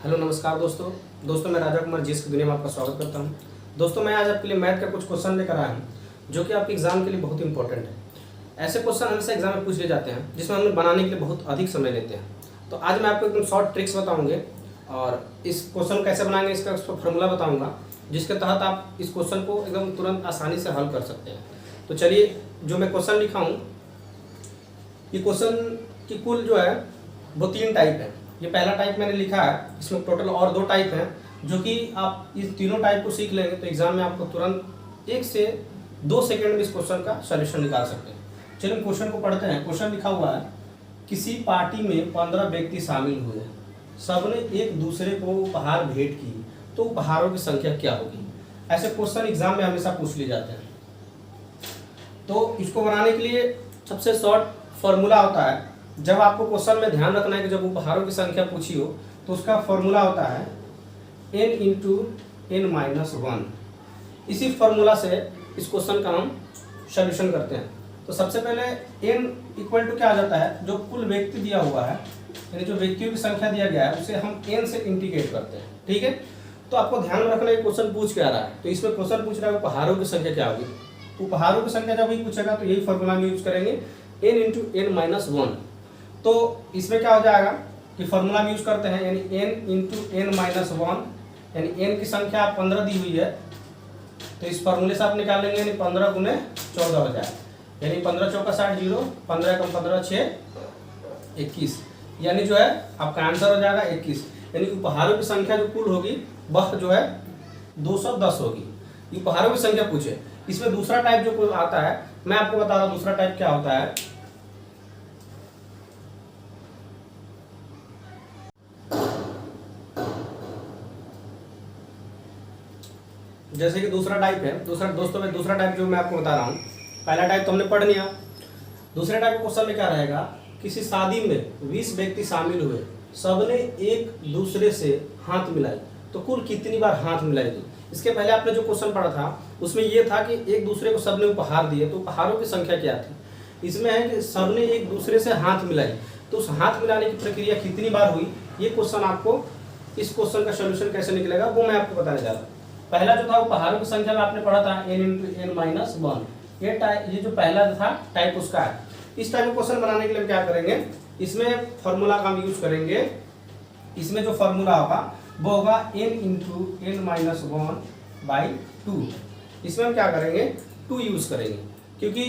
Hello नमस्कार दोस्तों मैं राजा कुमार जीएस की दुनिया में आपका स्वागत करता हूं। दोस्तों मैं आज आपके लिए मैथ का कुछ क्वेश्चन लेकर आया हूं जो कि आपके एग्जाम के लिए बहुत इंपॉर्टेंट है। ऐसे क्वेश्चन हमेशा एग्जाम में पूछ लिए जाते हैं जिसमें हम लोग बनाने के लिए बहुत अधिक समय लेते हैं। तो आज मैं आपको एकदम शॉर्ट ट्रिक्स बताऊँगे और इस क्वेश्चन कैसे बनाएंगे इसका फॉर्मूला बताऊँगा, जिसके तहत आप इस क्वेश्चन को एकदम तुरंत आसानी से हल कर सकते हैं। तो चलिए, जो मैं क्वेश्चन लिखा हूँ, ये क्वेश्चन की कुल जो है वो 3 टाइप है। ये पहला टाइप मैंने लिखा है, इसमें टोटल और 2 टाइप हैं जो कि आप इस तीनों टाइप को सीख लेंगे तो एग्जाम में आपको तुरंत 1 से 2 सेकंड में इस क्वेश्चन का सॉल्यूशन निकाल सकते हैं। चलिए क्वेश्चन को पढ़ते हैं। क्वेश्चन लिखा हुआ है, किसी पार्टी में 15 व्यक्ति शामिल हुए, सबने एक दूसरे को उपहार भेंट की, तो उपहारों की संख्या क्या होगी? ऐसे क्वेश्चन एग्जाम में हमेशा पूछ लिए जाते हैं। तो इसको बनाने के लिए सबसे शॉर्ट फॉर्मूला होता है, जब आपको क्वेश्चन में ध्यान रखना है कि जब उपहारों की संख्या पूछी हो तो उसका फॉर्मूला होता है n इंटू एन माइनस 1। इसी फॉर्मूला से इस क्वेश्चन का हम सॉल्यूशन करते हैं। तो सबसे पहले n इक्वल टू क्या आ जाता है, जो कुल व्यक्ति दिया हुआ है, यानी जो व्यक्तियों की संख्या दिया गया है उसे हम n से इंटीग्रेट करते हैं। ठीक है, तो आपको ध्यान में रखना है क्वेश्चन पूछ क्या रहा है। तो इसमें क्वेश्चन पूछ रहा है उपहारों की संख्या क्या होगी। उपहारों की संख्या जब ही पूछेगा तो यही फॉर्मूला में यूज करेंगे, n इंटू एन माइनस 1। तो इसमें क्या हो जाएगा कि फॉर्मूला में यूज करते हैं, यानी n इंटू एन माइनस 1, यानी n की संख्या 15 दी हुई है तो इस फॉर्मूले से आप निकाल लेंगे, यानी 15 गुने 14 हो जाए, यानी 15 चौका 60, 0, 15 कम 15 6 21, यानी जो है आपका आंसर हो जाएगा 21। यानी उपहारों की संख्या जो कुल होगी वह जो है 210 होगी। उपहारों की संख्या पूछे। इसमें दूसरा टाइप जो आता है, मैं आपको बता रहा हूँ दूसरा टाइप क्या होता है। जैसे कि दूसरा टाइप है, दूसरा टाइप जो मैं आपको बता रहा हूँ, पहला टाइप तो हमने पढ़ लिया। दूसरे टाइप का क्वेश्चन में क्या रहेगा, किसी शादी में 20 व्यक्ति शामिल हुए, सबने एक दूसरे से हाथ मिलाए, तो कुल कितनी बार हाथ मिलाएगी? इसके पहले आपने जो क्वेश्चन पढ़ा था उसमें यह था कि एक दूसरे को सबने उपहार दिए, तो उपहारों की संख्या क्या थी। इसमें है कि सबने एक दूसरे से हाथ मिलाई, तो उस हाथ मिलाने की प्रक्रिया कितनी बार हुई, ये क्वेश्चन आपको, इस क्वेश्चन का सोल्यूशन कैसे निकलेगा वो मैं आपको बताने जा रहा हूँ। पहला जो था उपहारों की संख्या में आपने पढ़ा था n इंटू एन माइनस 1। ये जो पहला था टाइप उसका है। इस टाइप का क्वेश्चन बनाने के लिए हम क्या करेंगे, इसमें फॉर्मूला का हम यूज करेंगे। इसमें जो फॉर्मूला होगा वो होगा n इंटू एन माइनस 1/2। इसमें हम क्या करेंगे, 2 यूज करेंगे, क्योंकि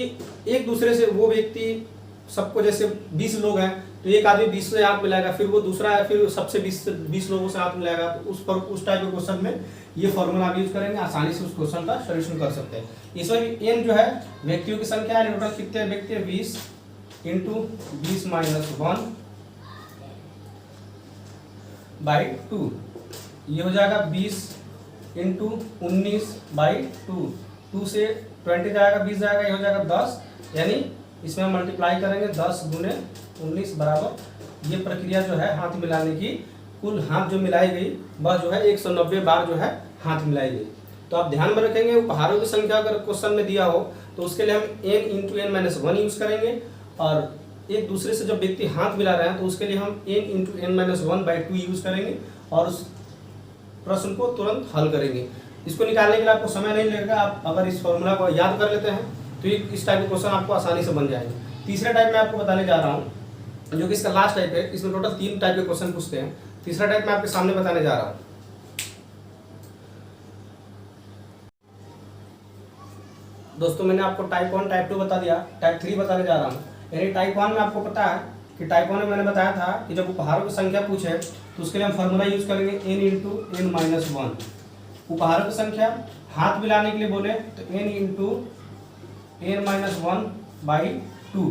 एक दूसरे से वो व्यक्ति, सबको जैसे 20 लोग हैं तो एक आदमी 20 से हाथ मिलाएगा, फिर वो दूसरा है, फिर सबसे 20 लोगों से हाथ मिलाएगा। तो उस टाइप के क्वेश्चन में ये फॉर्मूला आप यूज करेंगे, आसानी से उस क्वेश्चन का सॉल्यूशन कर सकते हैं। इसमें भी n जो है व्यक्तियों की संख्या है, टोटल कितने व्यक्ति है, 20 इंटू 20 माइनस 1/2। ये हो जाएगा 20 इंटू 19/2, 2 से 20 जाएगा, 20 जाएगा, ये हो जाएगा 10, यानी इसमें हम मल्टीप्लाई करेंगे 10 गुने 19 बराबर, ये प्रक्रिया जो है हाथ मिलाने की, कुल हाथ जो मिलाई गई वह जो है 190 बार जो है हाथ मिलाई गई। तो आप ध्यान में रखेंगे, उपहारों की संख्या अगर क्वेश्चन में दिया हो तो उसके लिए हम n into n minus 1 use करेंगे, और एक दूसरे से जब व्यक्ति हाथ मिला रहे हैं तो उसके लिए हम n into n minus 1/2 use करेंगे और उस प्रश्न को तुरंत हल करेंगे। इसको निकालने के लिए आपको समय नहीं लगेगा, आप अगर इस फॉर्मूला को याद कर लेते हैं तो इस टाइप के क्वेश्चन आपको आसानी से बन जाएंगे। तीसरा टाइप मैं आपको बताने जा रहा हूँ, जो कि इसका लास्ट टाइप है। इसमें टोटल 3 टाइप के क्वेश्चन पूछते हैं। तीसरा टाइप मैं आपके सामने बताने जा रहा हूँ। दोस्तों मैंने आपको टाइप 1 टाइप 2 बता दिया, टाइप 3 बताने जा रहा हूँ। यानी टाइप 1 में आपको पता है कि टाइप 1 में मैंने बताया था कि जब उपहारों की संख्या पूछे तो उसके लिए हम फॉर्मूला यूज करेंगे n इंटू एन माइनस 1। उपहारों की संख्या हाथ मिलाने के लिए बोले तो n इंटू एन माइनस 1/2,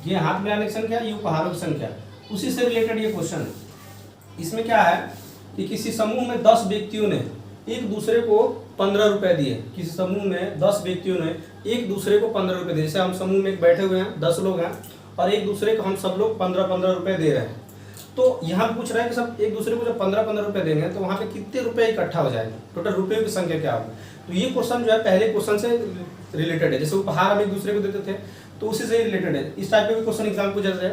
ये हाथ मिलाने की संख्या, ये उपहारों की संख्या। उसी से रिलेटेड ये क्वेश्चन है। इसमें क्या है कि किसी समूह में 10 व्यक्तियों ने एक दूसरे को 15 रुपए दिए। किसी समूह में 10 व्यक्तियों ने एक दूसरे को 15 रुपए दिए। जैसे हम समूह में बैठे हुए हैं, 10 लोग हैं और एक दूसरे को हम सब लोग 15-15 रुपए दे रहे हैं। तो यहाँ पूछ रहा है कि सब एक दूसरे को जब 15-15 रुपए देंगे तो वहाँ पे कितने रुपए इकट्ठा हो जाएंगे, टोटल रुपये की संख्या क्या होगी। तो ये क्वेश्चन जो है पहले क्वेश्चन से रिलेटेड है। जैसे उपहार हम एक दूसरे को देते थे तो उसी से रिलेटेड है। इस टाइप के भी क्वेश्चन एग्जाम पूछे थे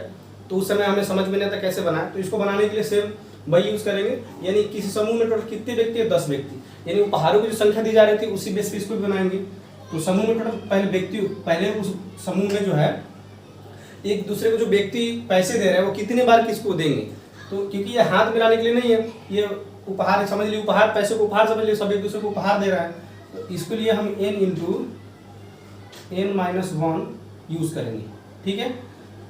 तो उस समय हमें समझ में नहीं आता कैसे बनाए। तो इसको बनाने के लिए सेम वही यूज करेंगे। यानी किसी समूह में टोटल कितने व्यक्ति है, 10 व्यक्ति, यानी उपहारों की जो संख्या दी जा रही थी उसी बेस पे इसको भी बनाएंगे। तो समूह में टोटल पहले उस समूह में जो है एक दूसरे को जो व्यक्ति पैसे दे रहे हैं वो कितने बार किसको देंगे। तो क्योंकि ये हाथ मिलाने के लिए नहीं है, ये उपहार समझ लीजिए, उपहार पैसे को उपहार समझ लीजिए, सब एक दूसरे को उपहार दे रहा है। तो इसके लिए हम n इंटू n-1 यूज करेंगे, ठीक है।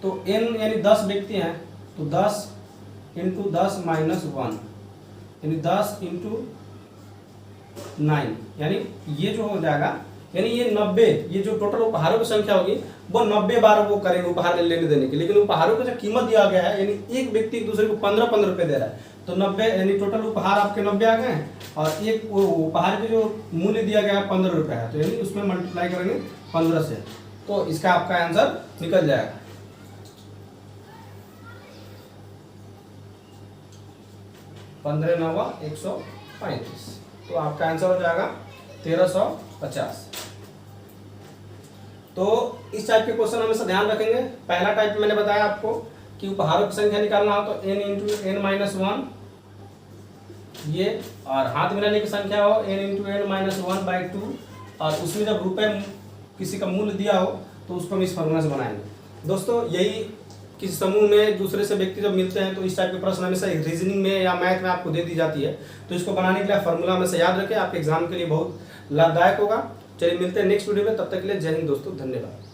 तो n यानी 10 व्यक्ति हैं, तो 10 इंटू 10 माइनस 1 यानी 10 इंटू 9, यानी ये जो हो जाएगा, यानी ये 90, ये जो टोटल उपहारों की संख्या होगी वो 90 बार वो करेंगे उपहार लेने देने की। लेकिन उपहारों की जो कीमत दिया गया है, यानी एक व्यक्ति एक दूसरे को 15-15 रुपए दे रहा है, तो 90 यानी टोटल उपहार आपके 90 आ गए हैं, और एक उपहार के जो मूल्य दिया गया है 15 रुपए है, तो यानी उसमें मल्टीप्लाई करेंगे 15 से, तो इसका आपका आंसर निकल जाएगा। पंद्रह 9 135, तो आपका आंसर हो जाएगा 1350। तो इस टाइप के क्वेश्चन हमेशा ध्यान रखेंगे। पहला टाइप मैंने बताया आपको कि उपहारों की संख्या निकालना हो तो n इंटू n-1 ये, और हाथ मिलाने की संख्या हो n इंटू n-1/2, और उसमें जब रुपए किसी का मूल्य दिया हो तो उसको हम इस फॉर्मूला से बनाएंगे। दोस्तों यही किसी समूह में दूसरे से व्यक्ति जब मिलते हैं तो इस टाइप के प्रश्न हमेशा रीजनिंग में या मैथ में आपको दे दी जाती है, तो इसको बनाने के लिए फॉर्मूला हमेशा याद रखें, आपके एग्जाम के लिए बहुत लाभदायक होगा। चलिए मिलते हैं नेक्स्ट वीडियो में, तब तक के लिए जय हिंद दोस्तों, धन्यवाद।